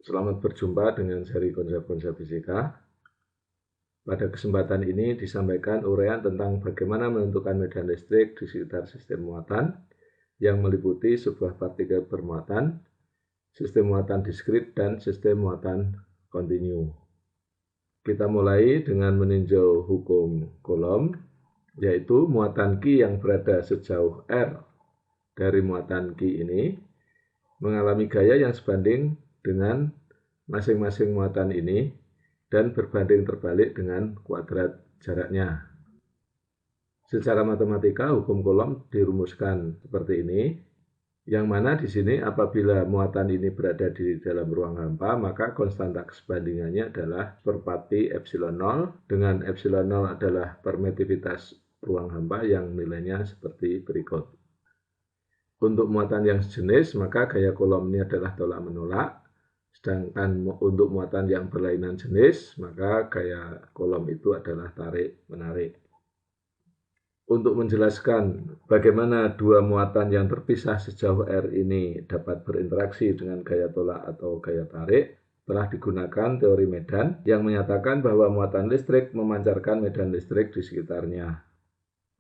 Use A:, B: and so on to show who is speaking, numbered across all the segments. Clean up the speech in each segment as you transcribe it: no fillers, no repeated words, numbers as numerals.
A: Selamat berjumpa dengan seri konsep-konsep fisika. Pada kesempatan ini disampaikan uraian tentang bagaimana menentukan medan listrik di sekitar sistem muatan yang meliputi sebuah partikel bermuatan, sistem muatan diskrit, dan sistem muatan kontinu. Kita mulai dengan meninjau hukum Coulomb, yaitu muatan Q yang berada sejauh R dari muatan Q ini mengalami gaya yang sebanding dengan masing-masing muatan ini dan berbanding terbalik dengan kuadrat jaraknya. Secara matematika, hukum Coulomb dirumuskan seperti ini, yang mana di sini apabila muatan ini berada di dalam ruang hampa, maka konstanta kesebandingannya adalah seperempat epsilon 0, dengan epsilon 0 adalah permitivitas ruang hampa yang nilainya seperti berikut. Untuk muatan yang sejenis, maka gaya Coulomb ini adalah tolak-menolak. Sedangkan untuk muatan yang berlainan jenis, maka gaya Coulomb itu adalah tarik-menarik. Untuk menjelaskan bagaimana dua muatan yang terpisah sejauh R ini dapat berinteraksi dengan gaya tolak atau gaya tarik, telah digunakan teori medan yang menyatakan bahwa muatan listrik memancarkan medan listrik di sekitarnya.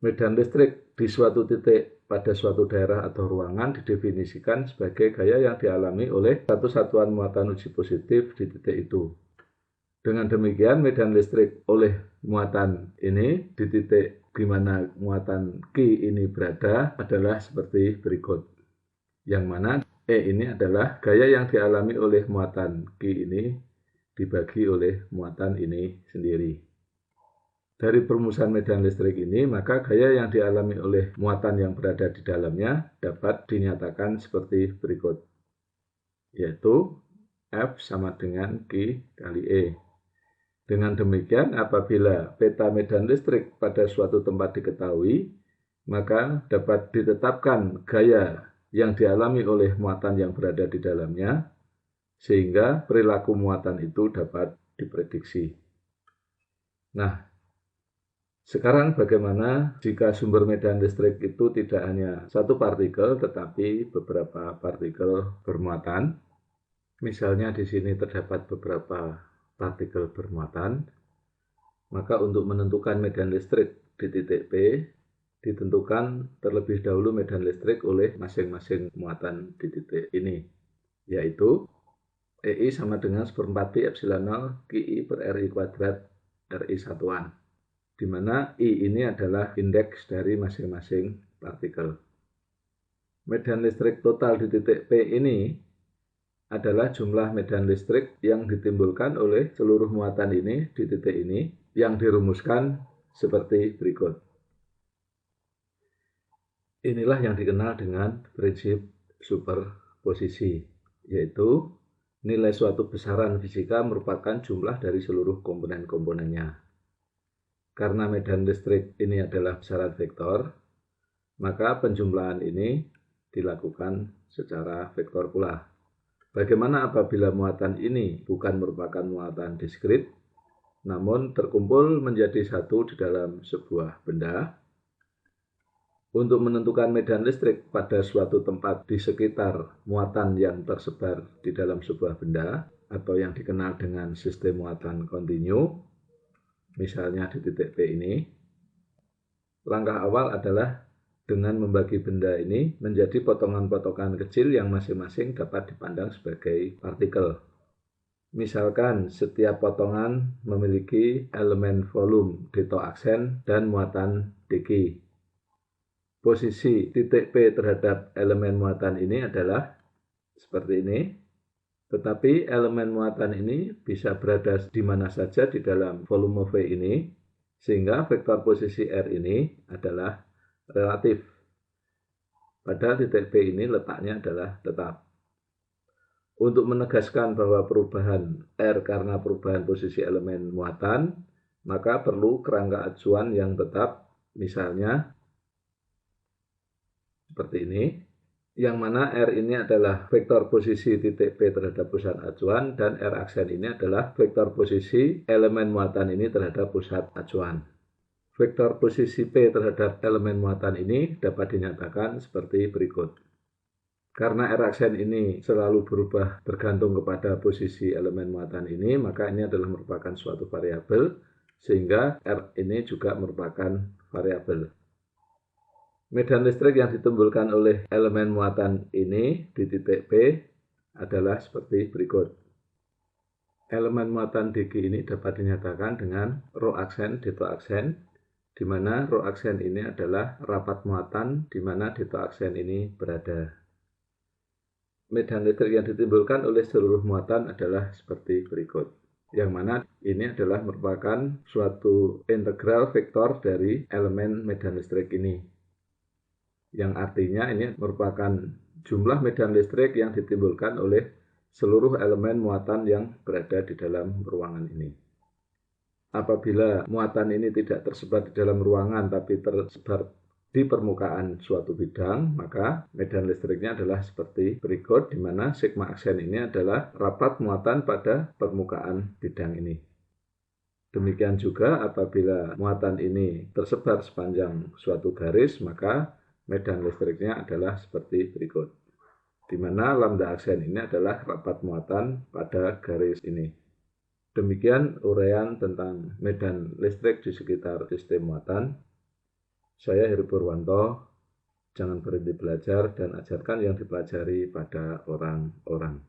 A: Medan listrik di suatu titik pada suatu daerah atau ruangan didefinisikan sebagai gaya yang dialami oleh satu satuan muatan uji positif di titik itu. Dengan demikian, medan listrik oleh muatan ini di titik di mana muatan Q ini berada adalah seperti berikut. Yang mana E ini adalah gaya yang dialami oleh muatan Q ini dibagi oleh muatan ini sendiri. Dari perumusan medan listrik ini, maka gaya yang dialami oleh muatan yang berada di dalamnya dapat dinyatakan seperti berikut, yaitu F sama dengan Q kali E. Dengan demikian, apabila peta medan listrik pada suatu tempat diketahui, maka dapat ditetapkan gaya yang dialami oleh muatan yang berada di dalamnya, sehingga perilaku muatan itu dapat diprediksi. Nah, sekarang bagaimana jika sumber medan listrik itu tidak hanya satu partikel tetapi beberapa partikel bermuatan? Misalnya di sini terdapat beberapa partikel bermuatan, maka untuk menentukan medan listrik di titik P, ditentukan terlebih dahulu medan listrik oleh masing-masing muatan di titik ini, yaitu EI sama dengan seperempat pi epsilon 0 QI per RI kuadrat RI satuan, di mana I ini adalah indeks dari masing-masing partikel. Medan listrik total di titik P ini adalah jumlah medan listrik yang ditimbulkan oleh seluruh muatan ini di titik ini, yang dirumuskan seperti berikut. Inilah yang dikenal dengan prinsip superposisi, yaitu nilai suatu besaran fisika merupakan jumlah dari seluruh komponen-komponennya. Karena medan listrik ini adalah besaran vektor, maka penjumlahan ini dilakukan secara vektor pula. Bagaimana apabila muatan ini bukan merupakan muatan diskrit, namun terkumpul menjadi satu di dalam sebuah benda? Untuk menentukan medan listrik pada suatu tempat di sekitar muatan yang tersebar di dalam sebuah benda, atau yang dikenal dengan sistem muatan kontinu, misalnya di titik P ini, langkah awal adalah dengan membagi benda ini menjadi potongan-potongan kecil yang masing-masing dapat dipandang sebagai partikel. Misalkan setiap potongan memiliki elemen volume dito aksen dan muatan dq. Posisi titik P terhadap elemen muatan ini adalah seperti ini, tetapi elemen muatan ini bisa berada di mana saja di dalam volume V ini, sehingga vektor posisi R ini adalah relatif. Pada titik P ini letaknya adalah tetap. Untuk menegaskan bahwa perubahan R karena perubahan posisi elemen muatan, maka perlu kerangka acuan yang tetap, misalnya seperti ini, yang mana R ini adalah vektor posisi titik P terhadap pusat acuan, dan R aksen ini adalah vektor posisi elemen muatan ini terhadap pusat acuan. Vektor posisi P terhadap elemen muatan ini dapat dinyatakan seperti berikut. Karena R aksen ini selalu berubah tergantung kepada posisi elemen muatan ini, maka ini adalah merupakan suatu variabel, sehingga R ini juga merupakan variabel. Medan listrik yang ditimbulkan oleh elemen muatan ini di titik P adalah seperti berikut. Elemen muatan DG ini dapat dinyatakan dengan rho aksen, deto aksen, di mana rho aksen ini adalah rapat muatan di mana deto aksen ini berada. Medan listrik yang ditimbulkan oleh seluruh muatan adalah seperti berikut. Yang mana ini adalah merupakan suatu integral vektor dari elemen medan listrik ini. Yang artinya ini merupakan jumlah medan listrik yang ditimbulkan oleh seluruh elemen muatan yang berada di dalam ruangan ini. Apabila muatan ini tidak tersebar di dalam ruangan tapi tersebar di permukaan suatu bidang, maka medan listriknya adalah seperti berikut, di mana sigma aksen ini adalah rapat muatan pada permukaan bidang ini. Demikian juga apabila muatan ini tersebar sepanjang suatu garis, maka medan listriknya adalah seperti berikut, di mana lambda aksen ini adalah rapat muatan pada garis ini. Demikian uraian tentang medan listrik di sekitar sistem muatan. Saya Heru Purwanto, jangan berhenti belajar dan ajarkan yang dipelajari pada orang-orang.